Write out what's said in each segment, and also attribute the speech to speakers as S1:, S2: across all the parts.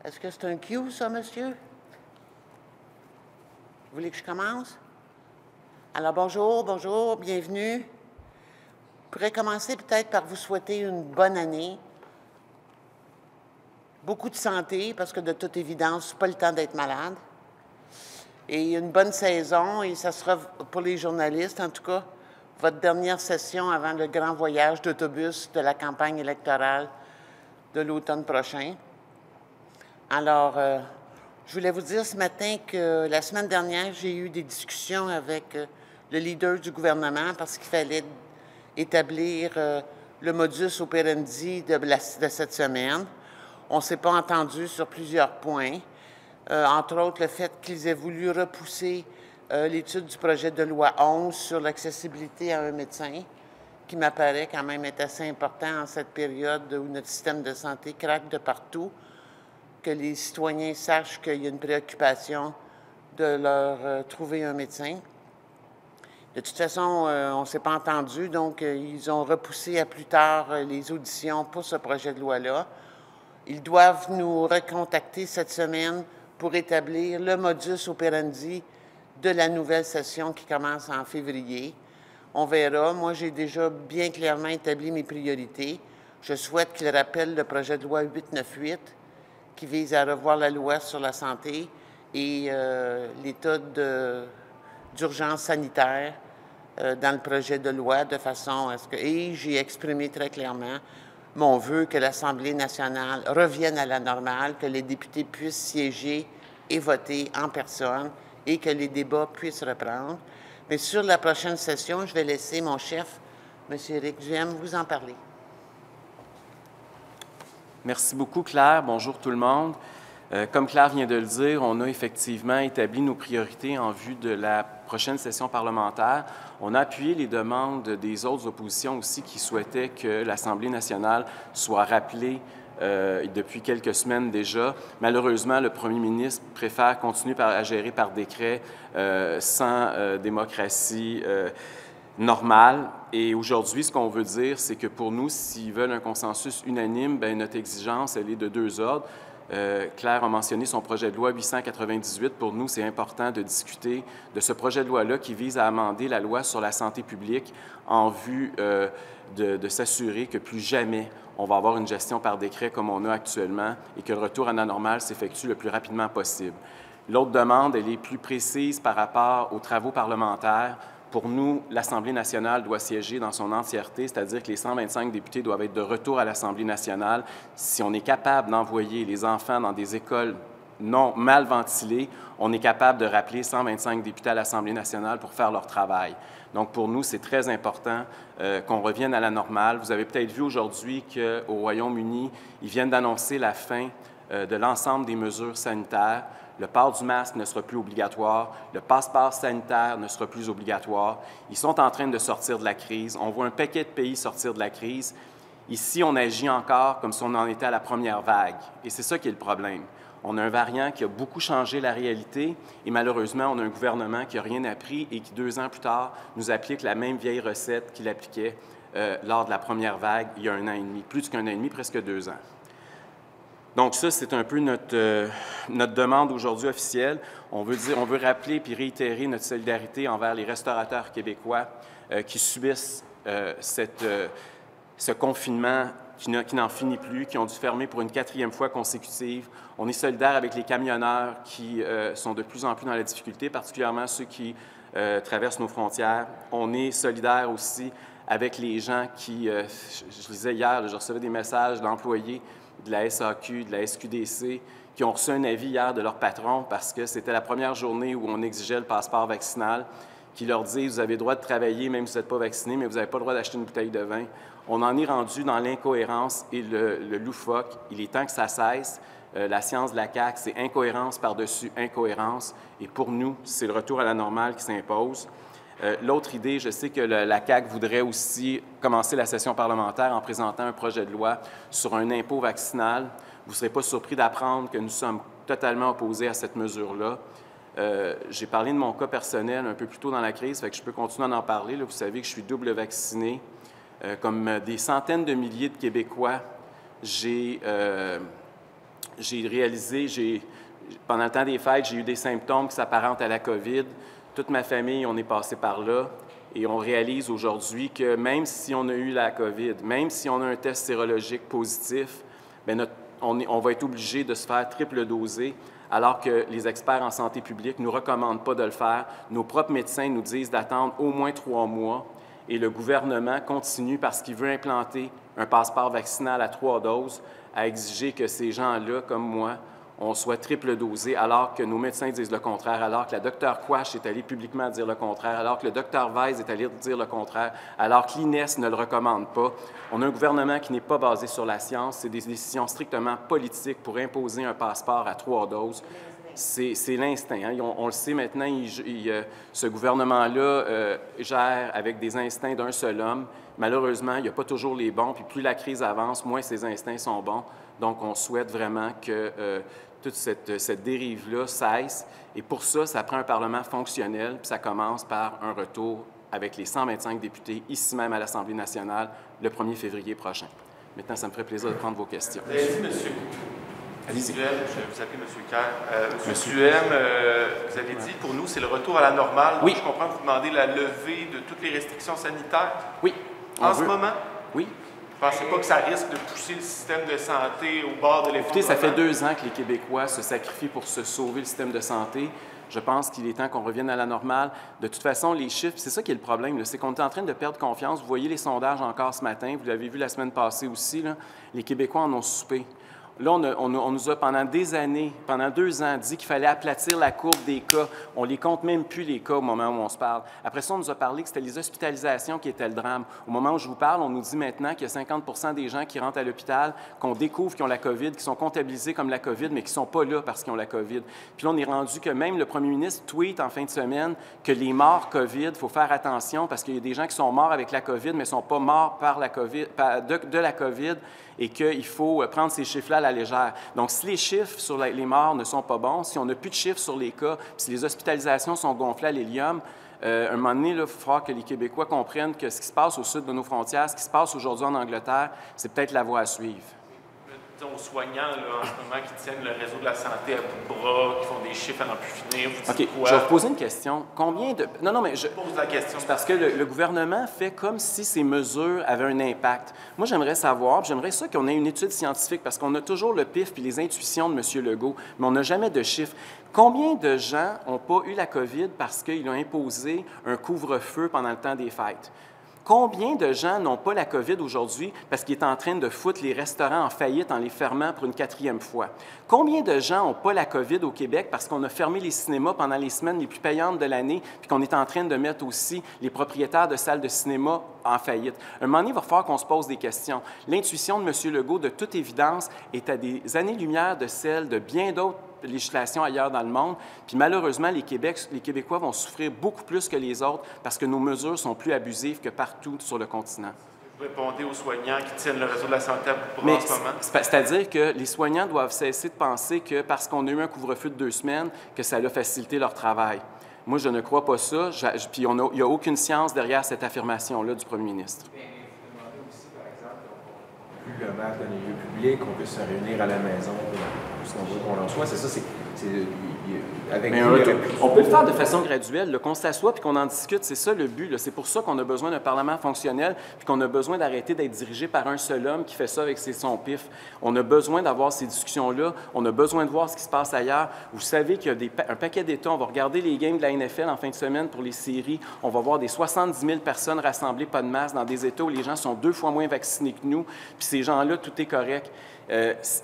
S1: Est-ce que c'est un cue, ça, monsieur? Vous voulez que je commence? Alors, bonjour, bienvenue. Je pourrais commencer peut-être par vous souhaiter une bonne année. Beaucoup de santé, parce que de toute évidence, ce n'est pas le temps d'être malade. Et une bonne saison, et ça sera pour les journalistes, en tout cas, votre dernière session avant le grand voyage d'autobus de la campagne électorale de l'automne prochain. Alors, je voulais vous dire ce matin que la semaine dernière, j'ai eu des discussions avec le leader du gouvernement parce qu'il fallait établir le modus operandi de cette semaine. On ne s'est pas entendu sur plusieurs points, entre autres le fait qu'ils aient voulu repousser l'étude du projet de loi 11 sur l'accessibilité à un médecin, qui m'apparaît quand même être assez important en cette période où notre système de santé craque de partout, que les citoyens sachent qu'il y a une préoccupation de leur trouver un médecin. De toute façon, on ne s'est pas entendu, donc ils ont repoussé à plus tard les auditions pour ce projet de loi-là. Ils doivent nous recontacter cette semaine pour établir le modus operandi de la nouvelle session qui commence en février. On verra. Moi, j'ai déjà bien clairement établi mes priorités. Je souhaite qu'ils rappellent le projet de loi 898 qui vise à revoir la loi sur la santé et l'état d'urgence sanitaire dans le projet de loi, de façon à ce que... Et j'ai exprimé très clairement mon vœu que l'Assemblée nationale revienne à la normale, que les députés puissent siéger et voter en personne et que les débats puissent reprendre. Mais sur la prochaine session, je vais laisser mon chef, M. Éric Duhem, vous en parler.
S2: Merci beaucoup, Claire. Bonjour tout le monde. Comme Claire vient de le dire, on a effectivement établi nos priorités en vue de la prochaine session parlementaire. On a appuyé les demandes des autres oppositions aussi qui souhaitaient que l'Assemblée nationale soit rappelée depuis quelques semaines déjà. Malheureusement, le premier ministre préfère continuer à gérer par décret sans démocratie normale. Et aujourd'hui, ce qu'on veut dire, c'est que pour nous, s'ils veulent un consensus unanime, bien, notre exigence, elle est de deux ordres. Claire a mentionné son projet de loi 898. Pour nous, c'est important de discuter de ce projet de loi-là qui vise à amender la loi sur la santé publique en vue de s'assurer que plus jamais on va avoir une gestion par décret comme on a actuellement et que le retour à la normale s'effectue le plus rapidement possible. L'autre demande, elle est plus précise par rapport aux travaux parlementaires. Pour nous, l'Assemblée nationale doit siéger dans son entièreté, c'est-à-dire que les 125 députés doivent être de retour à l'Assemblée nationale. Si on est capable d'envoyer les enfants dans des écoles non mal ventilées, on est capable de rappeler 125 députés à l'Assemblée nationale pour faire leur travail. Donc, pour nous, c'est très important qu'on revienne à la normale. Vous avez peut-être vu aujourd'hui qu'au Royaume-Uni, ils viennent d'annoncer la fin de l'ensemble des mesures sanitaires. Le port du masque ne sera plus obligatoire. Le passeport sanitaire ne sera plus obligatoire. Ils sont en train de sortir de la crise. On voit un paquet de pays sortir de la crise. Ici, on agit encore comme si on en était à la première vague. Et c'est ça qui est le problème. On a un variant qui a beaucoup changé la réalité et malheureusement, on a un gouvernement qui n'a rien appris et qui, 2 ans plus tard, nous applique la même vieille recette qu'il appliquait lors de la première vague il y a 1 an et demi, plus qu'1 an et demi, presque 2 ans. Donc ça, c'est un peu notre demande aujourd'hui officielle. On veut rappeler puis réitérer notre solidarité envers les restaurateurs québécois qui subissent ce confinement qui n'en finit plus, qui ont dû fermer pour une 4e fois consécutive. On est solidaire avec les camionneurs qui sont de plus en plus dans la difficulté, particulièrement ceux qui traversent nos frontières. On est solidaire aussi avec les gens qui, je lisais hier, je recevais des messages d'employés de la SAQ, de la SQDC, qui ont reçu un avis hier de leur patron parce que c'était la première journée où on exigeait le passeport vaccinal, qui leur dit « Vous avez le droit de travailler même si vous n'êtes pas vacciné, mais vous n'avez pas le droit d'acheter une bouteille de vin. » On en est rendu dans l'incohérence et le loufoque. Il est temps que ça cesse. La science de la CAQ, c'est incohérence par-dessus incohérence. Et pour nous, c'est le retour à la normale qui s'impose. L'autre idée, je sais que la CAQ voudrait aussi commencer la session parlementaire en présentant un projet de loi sur un impôt vaccinal. Vous ne serez pas surpris d'apprendre que nous sommes totalement opposés à cette mesure-là. J'ai parlé de mon cas personnel un peu plus tôt dans la crise, fait que je peux continuer à en parler. Là, vous savez que je suis double vacciné. Comme des centaines de milliers de Québécois, j'ai j'ai réalisé, pendant le temps des fêtes, j'ai eu des symptômes qui s'apparentent à la COVID. Toute ma famille, on est passé par là. Et on réalise aujourd'hui que même si on a eu la COVID, même si on a un test sérologique positif, bien on va être obligé de se faire triple doser, alors que les experts en santé publique ne nous recommandent pas de le faire. Nos propres médecins nous disent d'attendre au moins 3 mois. Et le gouvernement continue, parce qu'il veut implanter un passeport vaccinal à 3 doses, à exiger que ces gens-là, comme moi, on soit triple dosé, alors que nos médecins disent le contraire, alors que la Dr Quach est allée publiquement dire le contraire, alors que le Dr Weiss est allé dire le contraire, alors que l'INES ne le recommande pas. On a un gouvernement qui n'est pas basé sur la science, c'est des décisions strictement politiques pour imposer un passeport à 3 doses. C'est l'instinct. Hein? On le sait maintenant, ce gouvernement-là gère avec des instincts d'un seul homme. Malheureusement, il n'y a pas toujours les bons, puis plus la crise avance, moins ces instincts sont bons. Donc, on souhaite vraiment que toute cette dérive-là cesse. Et pour ça, ça prend un Parlement fonctionnel, puis ça commence par un retour avec les 125 députés, ici même à l'Assemblée nationale, le 1er février prochain. Maintenant, ça me ferait plaisir de prendre vos questions.
S3: Vous avez dit, monsieur.
S2: Allez-y.
S3: Je vais vous appeler M. Kerr. Monsieur Duhem, vous avez dit, pour nous, c'est le retour à la normale.
S2: Oui.
S3: Donc, je comprends que vous demandez la levée de toutes les restrictions sanitaires.
S2: Oui.
S3: En ce moment?
S2: Oui.
S3: Vous ne pensez pas que ça risque de pousser le système de santé au bord de l'effondrement?
S2: Écoutez, ça fait 2 ans que les Québécois se sacrifient pour se sauver le système de santé. Je pense qu'il est temps qu'on revienne à la normale. De toute façon, les chiffres, c'est ça qui est le problème, c'est qu'on est en train de perdre confiance. Vous voyez les sondages encore ce matin, vous l'avez vu la semaine passée aussi, là, les Québécois en ont soupé. Là, on nous a, pendant des années, pendant 2 ans, dit qu'il fallait aplatir la courbe des cas. On ne les compte même plus, les cas, au moment où on se parle. Après ça, on nous a parlé que c'était les hospitalisations qui étaient le drame. Au moment où je vous parle, on nous dit maintenant qu'il y a 50 des gens qui rentrent à l'hôpital, qu'on découvre qu'ils ont la COVID, qui sont comptabilisés comme la COVID, mais qui ne sont pas là parce qu'ils ont la COVID. Puis là, on est rendu que même le premier ministre tweet en fin de semaine que les morts COVID, il faut faire attention parce qu'il y a des gens qui sont morts avec la COVID, mais ne sont pas morts par la COVID, de la COVID, et qu'il faut prendre ces chiffres-là à la légère. Donc, si les chiffres sur les morts ne sont pas bons, si on n'a plus de chiffres sur les cas, puis si les hospitalisations sont gonflées à l'hélium, à un moment donné, il va falloir que les Québécois comprennent que ce qui se passe au sud de nos frontières, ce qui se passe aujourd'hui en Angleterre, c'est peut-être la voie à suivre.
S3: Aux soignants, là, en ce moment, qui tiennent le réseau de la santé à bout de bras, qui font des chiffres à n'en plus finir, vous dites quoi?
S2: Je vais vous poser une question. Combien de... Non, mais je
S3: pose la question.
S2: C'est parce que le gouvernement fait comme si ces mesures avaient un impact. Moi, j'aimerais savoir, j'aimerais ça qu'on ait une étude scientifique, parce qu'on a toujours le pif puis les intuitions de M. Legault, mais on n'a jamais de chiffres. Combien de gens n'ont pas eu la COVID parce qu'ils ont imposé un couvre-feu pendant le temps des fêtes? Combien de gens n'ont pas la COVID aujourd'hui parce qu'il est en train de foutre les restaurants en faillite en les fermant pour une 4e fois? Combien de gens n'ont pas la COVID au Québec parce qu'on a fermé les cinémas pendant les semaines les plus payantes de l'année puis qu'on est en train de mettre aussi les propriétaires de salles de cinéma en faillite? Un moment donné, il va falloir qu'on se pose des questions. L'intuition de M. Legault, de toute évidence, est à des années-lumière de celle de bien d'autres législation ailleurs dans le monde. Puis malheureusement, les Québécois vont souffrir beaucoup plus que les autres parce que nos mesures sont plus abusives que partout sur le continent.
S3: Vous répondez aux soignants qui tiennent le réseau de la santé à bout de bras en ce moment?
S2: C'est-à-dire que les soignants doivent cesser de penser que parce qu'on a eu un couvre-feu de 2 semaines, que ça a facilité leur travail. Moi, je ne crois pas ça. Puis il n'y a aucune science derrière cette affirmation-là du premier ministre.
S4: Le masque dans les lieux publics, on peut se réunir à la maison, ce qu'on veut qu'on en soit. C'est ça, c'est avec
S2: on peut le faire de façon graduelle, qu'on s'assoie puis qu'on en discute. C'est ça le but. C'est pour ça qu'on a besoin d'un Parlement fonctionnel puis qu'on a besoin d'arrêter d'être dirigé par un seul homme qui fait ça avec son pif. On a besoin d'avoir ces discussions-là. On a besoin de voir ce qui se passe ailleurs. Vous savez qu'il y a un paquet d'États. On va regarder les games de la NFL en fin de semaine pour les séries. On va voir des 70 000 personnes rassemblées, pas de masque, dans des États où les gens sont 2 fois moins vaccinés que nous. Puis ces gens-là, tout est correct.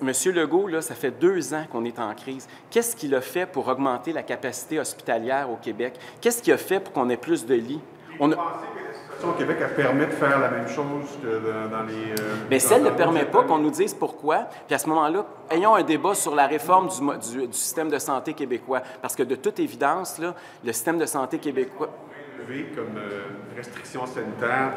S2: Monsieur Legault, là, ça fait 2 ans qu'on est en crise. Qu'est-ce qu'il a fait pour augmenter la capacité hospitalière au Québec? Qu'est-ce qu'il a fait pour qu'on ait plus de lits?
S5: Vous pensez que la situation au Québec elle permet de faire la même chose que dans les...
S2: Bien, si elle ne permet pas, qu'on nous dise pourquoi, puis à ce moment-là, ayons un débat sur la réforme du système de santé québécois. Parce que de toute évidence, là, le système de santé québécois...
S5: Levé comme restriction sanitaire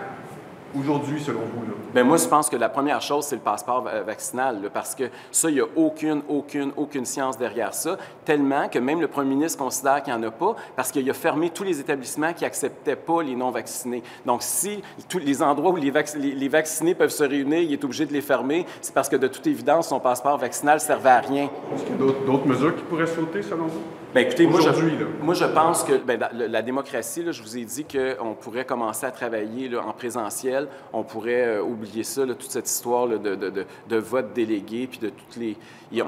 S5: aujourd'hui, selon vous, là?
S2: Bien, moi, je pense que la première chose, c'est le passeport vaccinal, là, parce que ça, il n'y a aucune science derrière ça, tellement que même le premier ministre considère qu'il n'y en a pas, parce qu'il a fermé tous les établissements qui n'acceptaient pas les non-vaccinés. Donc, si tous les endroits où les vaccinés peuvent se réunir, il est obligé de les fermer, c'est parce que, de toute évidence, son passeport vaccinal ne servait à rien.
S5: Est-ce qu'il y a d'autres mesures qui pourraient sauter, selon vous?
S2: Bien, écoutez,
S5: moi,
S2: je pense que la démocratie, là, je vous ai dit qu'on pourrait commencer à travailler là, en présentiel. On pourrait oublier ça, là, toute cette histoire là, de vote délégué, puis de toutes les...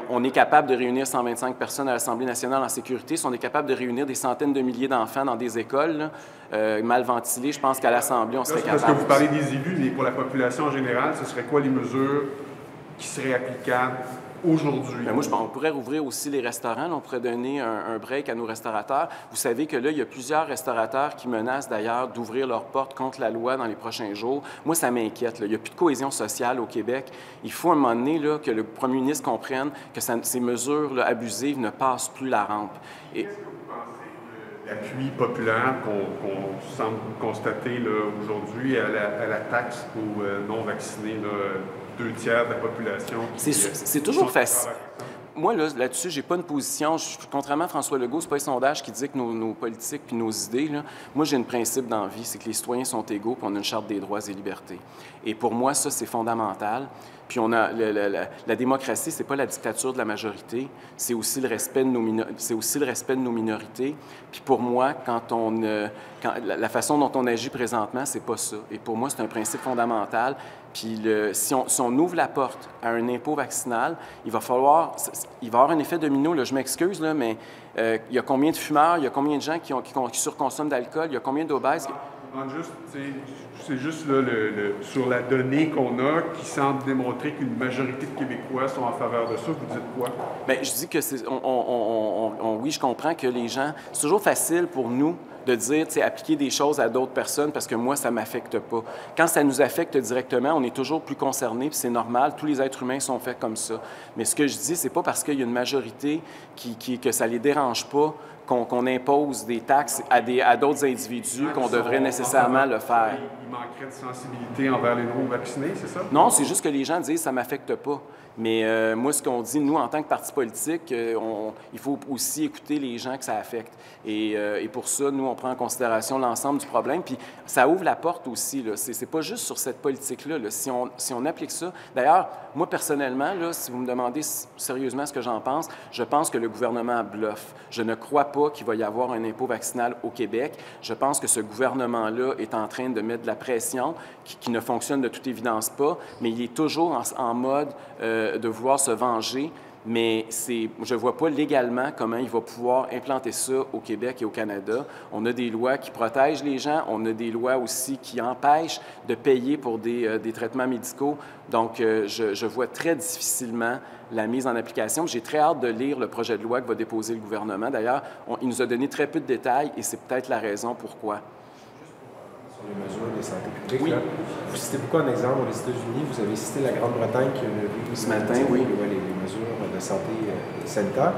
S2: On est capable de réunir 125 personnes à l'Assemblée nationale en sécurité. Si on est capable de réunir des centaines de milliers d'enfants dans des écoles là, mal ventilées, je pense qu'à l'Assemblée, on serait capable.
S5: Parce que vous parlez des élus, mais pour la population en général, ce serait quoi les mesures qui seraient applicables aujourd'hui?
S2: Bien, moi, on pourrait rouvrir aussi les restaurants. Là, on pourrait donner un break à nos restaurateurs. Vous savez que là, il y a plusieurs restaurateurs qui menacent d'ailleurs d'ouvrir leurs portes contre la loi dans les prochains jours. Moi, ça m'inquiète. Il n'y a plus de cohésion sociale au Québec. Il faut à un moment donné là, que le premier ministre comprenne que ces mesures là, abusives ne passent plus la rampe.
S5: Qu'est-ce que vous pensez de l'appui populaire qu'on semble constater là, aujourd'hui à la taxe aux non-vaccinés, 2 tiers de la population?
S2: C'est toujours facile. Moi, là-dessus, j'ai pas une position. Contrairement à François Legault, c'est pas les sondages qui disent que nos politiques puis nos idées. Là, moi, j'ai un principe dans la vie, c'est que les citoyens sont égaux puis on a une charte des droits et libertés. Et pour moi, ça, c'est fondamental. Puis on a la démocratie, c'est pas la dictature de la majorité, c'est aussi le respect de nos minorités. Puis pour moi, la façon dont on agit présentement, c'est pas ça. Et pour moi, c'est un principe fondamental. Puis si on ouvre la porte à un impôt vaccinal, il va y avoir un effet domino. Là, je m'excuse, là, mais il y a combien de fumeurs, il y a combien de gens qui surconsomment d'alcool, il y a combien d'obèses?
S5: C'est juste là, sur la donnée qu'on a qui semble démontrer qu'une majorité de Québécois sont en faveur de ça. Vous dites quoi?
S2: Bien, je dis que oui, je comprends que les gens... C'est toujours facile pour nous de dire, appliquer des choses à d'autres personnes parce que moi, ça ne m'affecte pas. Quand ça nous affecte directement, on est toujours plus concernés, puis c'est normal, tous les êtres humains sont faits comme ça. Mais ce que je dis, c'est pas parce qu'il y a une majorité que ça les dérange pas qu'on impose des taxes à d'autres individus qu'on devrait nécessairement le faire.
S5: Il manquerait de sensibilité envers les non-vaccinés, c'est ça?
S2: Non, c'est juste que les gens disent « ça ne m'affecte pas ». Mais moi, ce qu'on dit, nous, en tant que parti politique, il faut aussi écouter les gens que ça affecte. Et pour ça, nous, on prend en considération l'ensemble du problème. Puis ça ouvre la porte aussi. Ce n'est pas juste sur cette politique-là. Là. Si on applique ça... D'ailleurs, moi, personnellement, là, si vous me demandez sérieusement ce que j'en pense, je pense que le gouvernement bluffe. Je ne crois pas qu'il va y avoir un impôt vaccinal au Québec. Je pense que ce gouvernement-là est en train de mettre de la pression qui ne fonctionne de toute évidence pas, mais il est toujours en mode de vouloir se venger. Mais je ne vois pas légalement comment il va pouvoir implanter ça au Québec et au Canada. On a des lois qui protègent les gens, on a des lois aussi qui empêchent de payer pour des traitements médicaux. Donc, je vois très difficilement la mise en application. J'ai très hâte de lire le projet de loi que va déposer le gouvernement. D'ailleurs, il nous a donné très peu de détails et c'est peut-être la raison pourquoi.
S4: Sur les mesures de santé publique,
S2: oui.
S4: Là, vous citez beaucoup un exemple aux États-Unis. Vous avez cité la Grande-Bretagne qui a levé
S2: ce matin, oui.
S4: les mesures de santé sanitaire.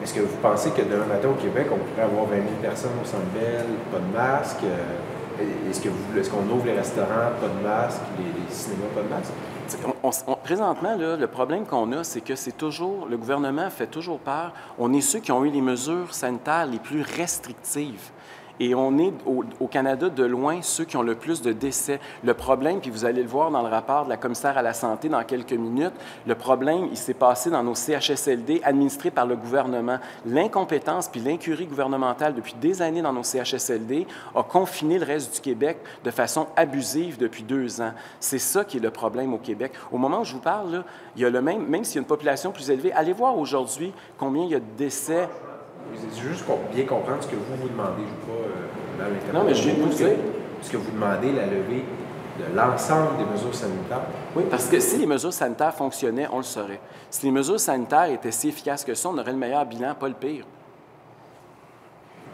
S4: Est-ce que vous pensez que demain matin au Québec, on pourrait avoir 20 000 personnes au Centre Bell, pas de masque? Est-ce qu'on ouvre les restaurants, pas de masque, les cinémas, pas de masque?
S2: Présentement, là, le problème qu'on a, c'est que le gouvernement fait toujours peur. On est ceux qui ont eu les mesures sanitaires les plus restrictives. Et on est, au Canada, de loin, ceux qui ont le plus de décès. Le problème, puis vous allez le voir dans le rapport de la commissaire à la santé dans quelques minutes, le problème, il s'est passé dans nos CHSLD administrés par le gouvernement. L'incompétence puis l'incurie gouvernementale depuis des années dans nos CHSLD a confiné le reste du Québec de façon abusive depuis 2 ans. C'est ça qui est le problème au Québec. Au moment où je vous parle, là, il y a même s'il y a une population plus élevée, allez voir aujourd'hui combien il y a de décès.
S4: C'est juste pour bien comprendre ce que vous demandez. Je ne veux pas l'interpréter.
S2: Non, mais je viens de vous le dire.
S4: Est-ce que vous demandez la levée de l'ensemble des mesures sanitaires?
S2: Oui, parce que si les mesures sanitaires fonctionnaient, on le saurait. Si les mesures sanitaires étaient si efficaces que ça, on aurait le meilleur bilan, pas le pire.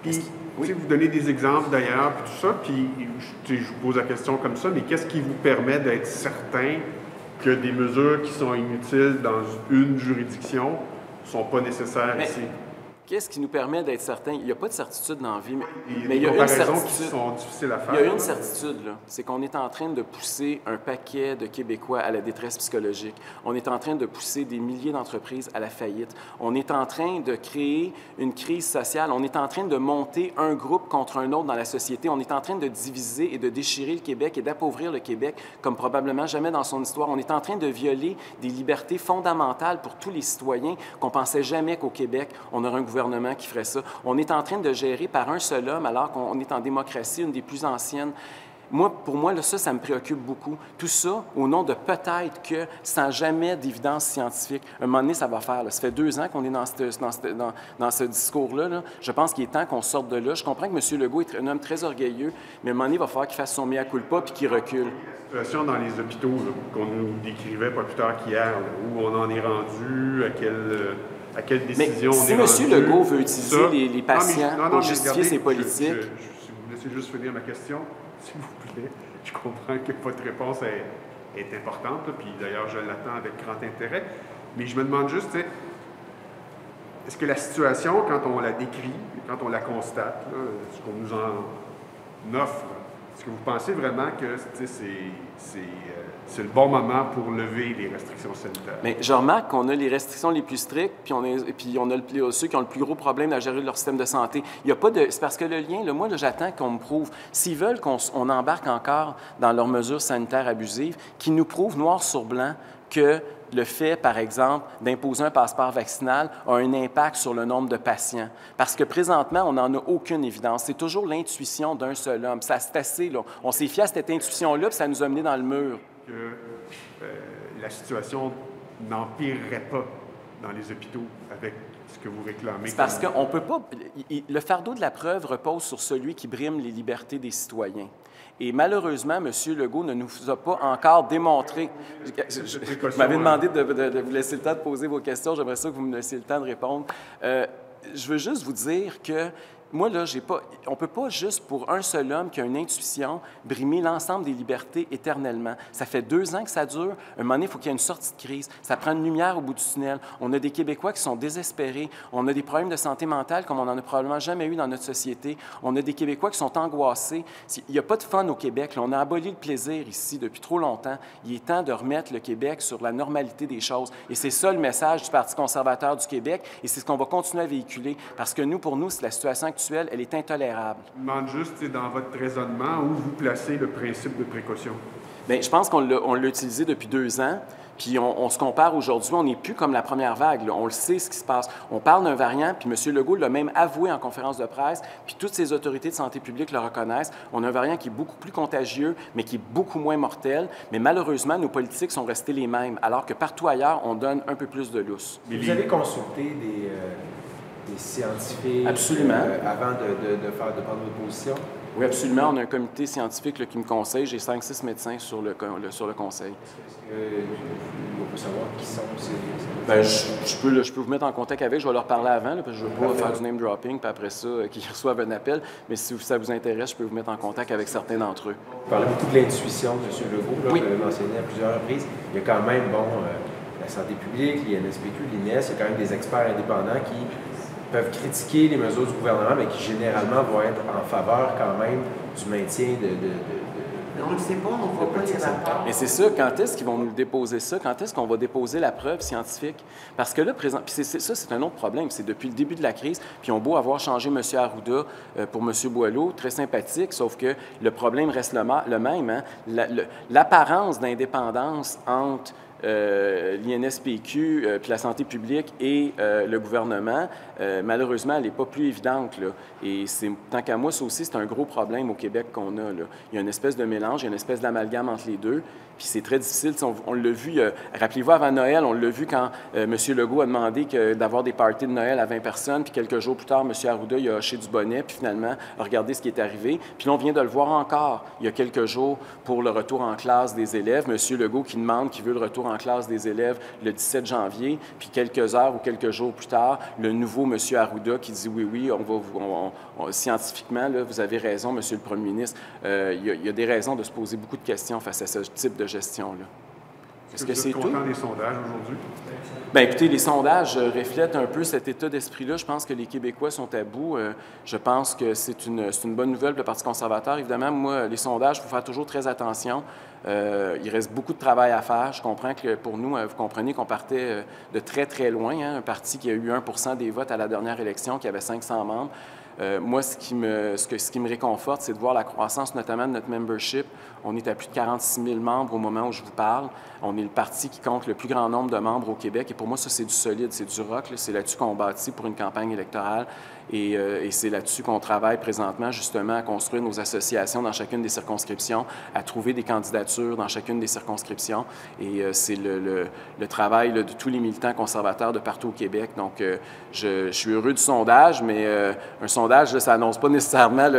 S5: Puis, vous donnez des exemples d'ailleurs, puis tout ça, puis je vous pose la question comme ça, mais qu'est-ce qui vous permet d'être certain que des mesures qui sont inutiles dans une juridiction ne sont pas nécessaires ici?
S2: qu'est-ce qui nous permet d'être certain? Il n'y a pas de certitude dans la vie,
S5: mais il y a une certitude qui sont difficiles à faire.
S2: Il y a une certitude, là, c'est qu'on est en train de pousser un paquet de Québécois à la détresse psychologique. On est en train de pousser des milliers d'entreprises à la faillite. On est en train de créer une crise sociale. On est en train de monter un groupe contre un autre dans la société. On est en train de diviser et de déchirer le Québec et d'appauvrir le Québec comme probablement jamais dans son histoire. On est en train de violer des libertés fondamentales pour tous les citoyens qu'on pensait jamais qu'au Québec, on aurait un gouvernement qui ferait ça. On est en train de gérer par un seul homme alors qu'on est en démocratie, une des plus anciennes. Pour moi, là, ça me préoccupe beaucoup. Tout ça au nom de peut-être que, sans jamais d'évidence scientifique, un moment donné, ça va faire. Là. Ça fait 2 ans qu'on est dans ce discours-là. Là. Je pense qu'il est temps qu'on sorte de là. Je comprends que M. Legault est un homme très orgueilleux, mais à un moment donné, il va falloir qu'il fasse son mea culpa puis qu'il recule.
S5: La situation dans les hôpitaux qu'on nous décrivait pas plus tard qu'hier, où on en est rendu, à quelle décision on est rendu.
S2: Si M. Legault veut utiliser les patients pour justifier ses politiques...
S5: Si vous me laissez juste finir ma question, s'il vous plaît. Je comprends que votre réponse est importante, puis d'ailleurs, je l'attends avec grand intérêt. Mais je me demande juste, est-ce que la situation, quand on la décrit, quand on la constate, là, ce qu'on nous en offre, est-ce que vous pensez vraiment que c'est le bon moment pour lever les restrictions sanitaires?
S2: Bien, je remarque qu'on a les restrictions les plus strictes, puis on a ceux qui ont le plus gros problème à gérer leur système de santé. Il y a pas de... C'est parce que le lien, là, moi, là, j'attends qu'on me prouve. S'ils veulent qu'on embarque encore dans leurs mesures sanitaires abusives, qu'ils nous prouvent noir sur blanc que le fait, par exemple, d'imposer un passeport vaccinal a un impact sur le nombre de patients. Parce que présentement, on n'en a aucune évidence. C'est toujours l'intuition d'un seul homme. Ça, c'est assez, là. On s'est fié à cette intuition-là, puis ça nous a mené dans le mur.
S5: Que la situation n'empirerait pas dans les hôpitaux avec ce que vous réclamez.
S2: C'est parce qu'on ne peut pas... Le fardeau de la preuve repose sur celui qui brime les libertés des citoyens. Et malheureusement, M. Legault ne nous a pas encore démontré... Vous m'avez demandé de vous laisser le temps de poser vos questions. J'aimerais ça que vous me laissiez le temps de répondre. Je veux juste vous dire que moi, là, on ne peut pas juste pour un seul homme qui a une intuition brimer l'ensemble des libertés éternellement. Ça fait 2 ans que ça dure. Un moment donné, il faut qu'il y ait une sortie de crise. Ça prend une lumière au bout du tunnel. On a des Québécois qui sont désespérés. On a des problèmes de santé mentale comme on n'en a probablement jamais eu dans notre société. On a des Québécois qui sont angoissés. Il n'y a pas de fun au Québec. Là, on a aboli le plaisir ici depuis trop longtemps. Il est temps de remettre le Québec sur la normalité des choses. Et c'est ça le message du Parti conservateur du Québec. Et c'est ce qu'on va continuer à véhiculer. Parce que nous, pour nous, c'est la situation actuelle, elle est intolérable.
S5: Je demande juste, dans votre raisonnement, où vous placez le principe de précaution?
S2: Bien, je pense qu'on l'a utilisé depuis 2 ans, puis on se compare aujourd'hui, on n'est plus comme la première vague, là. On le sait ce qui se passe. On parle d'un variant, puis M. Legault l'a même avoué en conférence de presse, puis toutes ces autorités de santé publique le reconnaissent. On a un variant qui est beaucoup plus contagieux, mais qui est beaucoup moins mortel. Mais malheureusement, nos politiques sont restées les mêmes, alors que partout ailleurs, on donne un peu plus de lousse.
S4: Mais vous avez consulté des scientifiques
S2: absolument.
S4: Avant de prendre votre position?
S2: Oui, absolument. On a un comité scientifique là, qui me conseille. J'ai 5-6 médecins sur le conseil.
S4: Est-ce qu'on peut savoir qui sont ces...
S2: Bien, je peux vous mettre en contact avec. Je vais leur parler avant, là, parce que je ne veux pas faire du name dropping, puis après ça, qu'ils reçoivent un appel. Mais si ça vous intéresse, je peux vous mettre en contact avec certains d'entre eux.
S4: Vous parlez beaucoup de l'intuition de M. Legault. Là,
S2: oui.
S4: Vous l'avez mentionné à plusieurs reprises. Il y a quand même, la santé publique, l'INSPQ, l'INES, il y a quand même des experts indépendants qui peuvent critiquer les mesures du gouvernement, mais qui généralement vont être en faveur quand même du maintien
S1: on ne le sait pas, on ne voit pas les rapports.
S2: Mais c'est ça, quand est-ce qu'ils vont nous déposer ça? Quand est-ce qu'on va déposer la preuve scientifique? Parce que là, puis c'est un autre problème. C'est depuis le début de la crise, puis on a beau avoir changé M. Arruda pour M. Boileau, très sympathique, sauf que le problème reste le même. Hein? L'apparence d'indépendance entre l'INSPQ, puis la santé publique et le gouvernement, malheureusement, elle n'est pas plus évidente. Là. Et tant qu'à moi, ça aussi, c'est un gros problème au Québec qu'on a. Là. Il y a une espèce de mélange, il y a une espèce d'amalgame entre les deux. Puis c'est très difficile. On l'a vu, rappelez-vous, avant Noël, on l'a vu quand M. Legault a demandé d'avoir des parties de Noël à 20 personnes, puis quelques jours plus tard, M. Arruda, il a hoché du bonnet, puis finalement, regardez ce qui est arrivé. Puis là, on vient de le voir encore, il y a quelques jours, pour le retour en classe des élèves. M. Legault qui demande qu'il veut le retour en classe des élèves le 17 janvier, puis quelques heures ou quelques jours plus tard, le nouveau M. Arruda qui dit oui, scientifiquement, là, vous avez raison, M. le Premier ministre, il y a des raisons de se poser beaucoup de questions face à ce type de gestion-là. Est-ce que c'est tout?
S5: Content des sondages aujourd'hui?
S2: Bien, écoutez, les sondages reflètent un peu cet état d'esprit-là. Je pense que les Québécois sont à bout. Je pense que c'est une bonne nouvelle pour le Parti conservateur. Évidemment, moi, les sondages, il faut faire toujours très attention. Il reste beaucoup de travail à faire. Je comprends que pour nous, vous comprenez qu'on partait de très, très loin. Hein, un parti qui a eu 1 % des votes à la dernière élection, qui avait 500 membres. Moi, ce qui me réconforte, c'est de voir la croissance, notamment de notre membership. On est à plus de 46 000 membres au moment où je vous parle. On est le parti qui compte le plus grand nombre de membres au Québec. Et pour moi, ça, c'est du solide, c'est du rock. C'est là-dessus qu'on bâtit pour une campagne électorale. Et c'est là-dessus qu'on travaille présentement, justement, à construire nos associations dans chacune des circonscriptions, à trouver des candidatures dans chacune des circonscriptions. Et c'est le travail là, de tous les militants conservateurs de partout au Québec. Donc, je suis heureux du sondage, mais un sondage, là, ça n'annonce pas nécessairement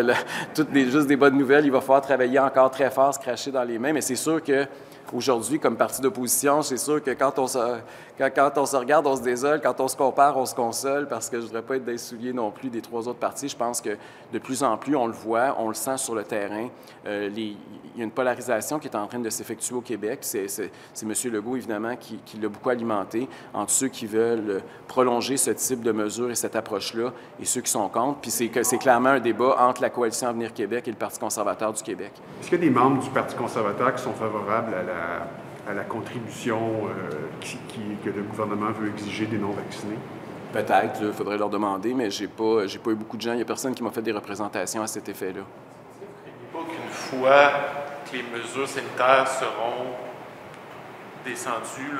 S2: juste des bonnes nouvelles. Il va falloir travailler encore très fort, se cracher dans les mains. Mais c'est sûr que aujourd'hui, comme parti d'opposition, c'est sûr que quand on se regarde, on se désole. Quand on se compare, on se console, parce que je ne voudrais pas être des souliers non plus des 3 autres partis. Je pense que de plus en plus, on le voit, on le sent sur le terrain. Il y a une polarisation qui est en train de s'effectuer au Québec. C'est M. Legault, évidemment, qui l'a beaucoup alimenté, entre ceux qui veulent prolonger ce type de mesures et cette approche-là et ceux qui sont contre. Puis c'est clairement un débat entre la Coalition Avenir Québec et le Parti conservateur du Québec.
S5: Est-ce qu'il y a des membres du Parti conservateur qui sont favorables à la contribution que le gouvernement veut exiger des non-vaccinés?
S2: Peut-être, il faudrait leur demander, mais j'ai pas eu beaucoup de gens. Il n'y a personne qui m'a fait des représentations à cet effet-là.
S3: Vous ne craignez pas qu'une fois que les mesures sanitaires seront descendues,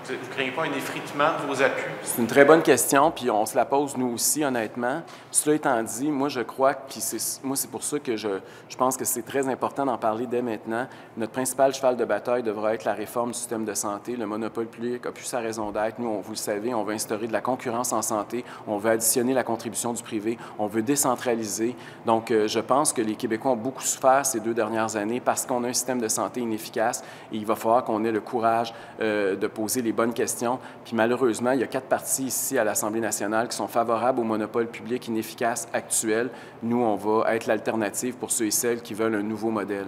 S3: vous ne craignez pas un effritement de vos appuis?
S2: C'est une très bonne question, puis on se la pose nous aussi, honnêtement. Cela étant dit, moi, je crois, puis c'est pour ça que je pense que c'est très important d'en parler dès maintenant. Notre principal cheval de bataille devra être la réforme du système de santé. Le monopole public a plus sa raison d'être. Nous, vous le savez, on veut instaurer de la concurrence en santé. On veut additionner la contribution du privé. On veut décentraliser. Donc, je pense que les Québécois ont beaucoup souffert ces 2 dernières années parce qu'on a un système de santé inefficace et il va falloir qu'on ait le courage de poser les bonnes questions. Puis malheureusement, il y a 4 partis ici à l'Assemblée nationale qui sont favorables au monopole public inefficace actuel. Nous, on va être l'alternative pour ceux et celles qui veulent un nouveau modèle.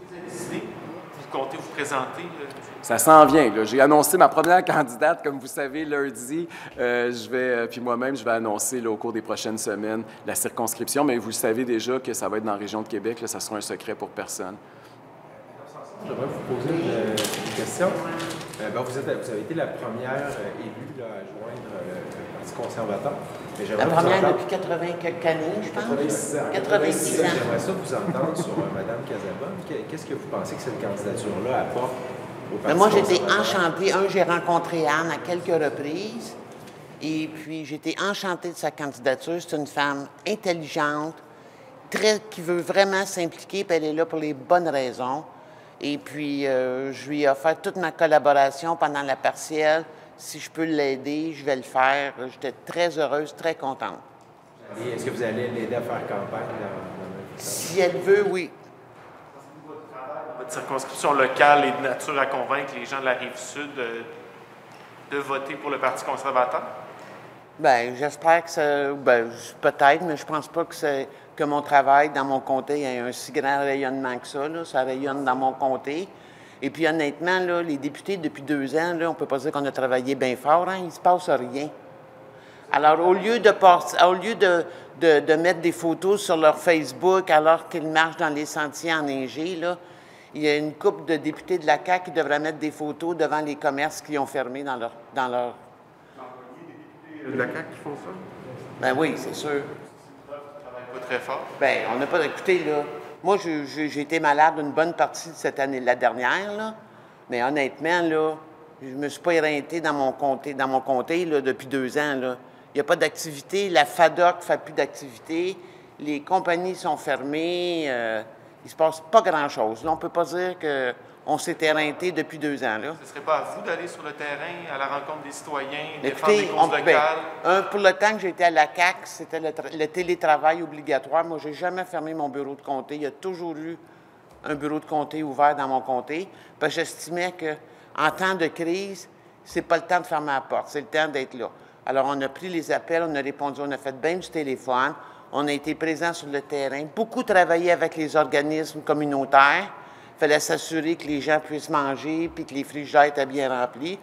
S3: Vous avez décidé? Vous comptez vous présenter?
S2: Ça s'en vient. J'ai annoncé ma première candidate, comme vous savez, lundi. Puis moi-même, je vais annoncer là, au cours des prochaines semaines la circonscription. Mais vous le savez déjà que ça va être dans la région de Québec. Là, ça sera un secret pour personne.
S4: J'aimerais vous poser une question. Vous avez été la première élue là, à joindre le Parti conservateur.
S1: La première depuis 80 quelques années, je pense.
S4: 86 ans.
S1: 86 ans.
S4: J'aimerais ça vous entendre sur Mme Casabonne. Qu'est-ce que vous pensez que cette candidature-là apporte au Parti
S1: Moi,
S4: conservateur?
S1: j'étais enchantée. J'ai rencontré Anne à quelques reprises. Et puis, j'étais enchantée de sa candidature. C'est une femme intelligente, qui veut vraiment s'impliquer, puis elle est là pour les bonnes raisons. Et puis, je lui ai offert toute ma collaboration pendant la partielle. Si je peux l'aider, je vais le faire. J'étais très heureuse, très contente.
S4: Est-ce que vous allez l'aider à faire campagne
S1: Si elle veut, oui.
S3: Votre circonscription locale est de nature à convaincre les gens de la Rive-Sud de voter pour le Parti conservateur?
S1: Bien, j'espère que ça... Bien, peut-être, mais je pense pas que mon travail dans mon comté ait un si grand rayonnement que ça. Là. Ça rayonne dans mon comté. Et puis, honnêtement, là, les députés, depuis 2 ans, là, on ne peut pas dire qu'on a travaillé bien fort. Hein, il ne se passe rien. Alors, au lieu de mettre des photos sur leur Facebook alors qu'ils marchent dans les sentiers enneigés, là, il y a une couple de députés de la CAQ qui devraient mettre des photos devant les commerces qui ont fermé dans leur...
S5: De la CAQ qui font ça?
S1: Ben oui, c'est sûr.
S3: Pas très fort.
S1: Bien, on n'a pas... Écoutez, là, moi, j'ai été malade une bonne partie de cette année, la dernière, là. Mais honnêtement, là, je ne me suis pas éreinté dans mon comté là, depuis 2 ans, là. Il n'y a pas d'activité. La FADOC ne fait plus d'activité. Les compagnies sont fermées. Il ne se passe pas grand-chose. Là, on ne peut pas dire qu'on s'est éreinté depuis 2 ans, là.
S3: Ce ne serait pas à vous d'aller sur le terrain, à la rencontre des citoyens, défendre les causes
S1: Écoutez,
S3: locales?
S1: pour le temps que j'étais à la CAQ, c'était le télétravail obligatoire. Moi, je n'ai jamais fermé mon bureau de comté. Il y a toujours eu un bureau de comté ouvert dans mon comté. Parce que j'estimais qu'en temps de crise, c'est pas le temps de fermer la porte, c'est le temps d'être là. Alors, on a pris les appels, on a répondu, on a fait bien du téléphone, on a été présents sur le terrain, beaucoup travaillé avec les organismes communautaires, Il fallait s'assurer que les gens puissent manger puis que les frigidaires étaient bien remplis.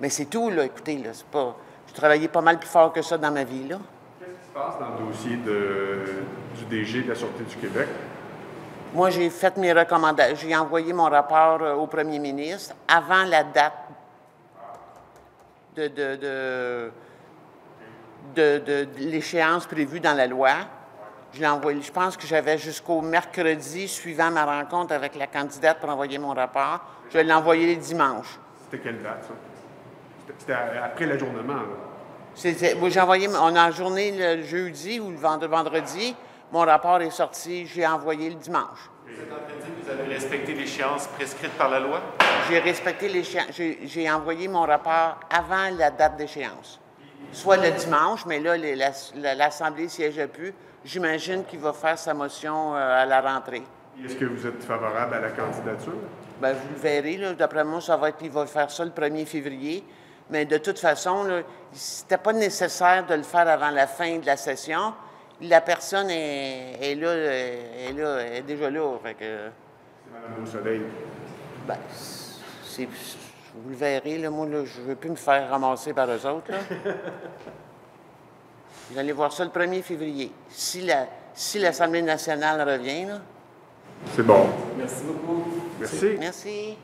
S1: Mais c'est tout, là. Écoutez, là, c'est pas... J'ai travaillé pas mal plus fort que ça dans ma vie, là.
S5: Qu'est-ce qui se passe dans le dossier du DG de la Sûreté du Québec?
S1: Moi, j'ai fait mes recommandations. J'ai envoyé mon rapport au premier ministre avant la date de l'échéance prévue dans la loi. Je l'ai envoyé. Je pense que j'avais jusqu'au mercredi suivant ma rencontre avec la candidate pour envoyer mon rapport. Je l'ai envoyé le dimanche.
S5: C'était quelle date, ça? C'était après l'ajournement, là?
S1: Moi, j'ai envoyé, on a journé le jeudi ou le vendredi. Mon rapport est sorti, j'ai envoyé le dimanche.
S3: Vous êtes en train de dire que vous avez respecté l'échéance prescrite par la loi?
S1: J'ai respecté l'échéance. J'ai envoyé mon rapport avant la date d'échéance. Soit le dimanche, mais là, l'Assemblée ne siège plus. J'imagine qu'il va faire sa motion à la rentrée.
S5: Est-ce que vous êtes favorable à la candidature?
S1: Bien, vous le verrez, là. D'après moi, il va faire ça le 1er février. Mais de toute façon, c'était pas nécessaire de le faire avant la fin de la session. La personne est là, elle est déjà là. Fait que,
S5: C'est Mme Beausoleil.
S1: ben, vous le verrez, là, moi, là, je ne veux plus me faire ramasser par eux autres. Là. Vous allez voir ça le 1er février. Si l'Assemblée nationale revient, là.
S5: C'est bon.
S2: Merci beaucoup.
S5: Merci.
S1: Merci.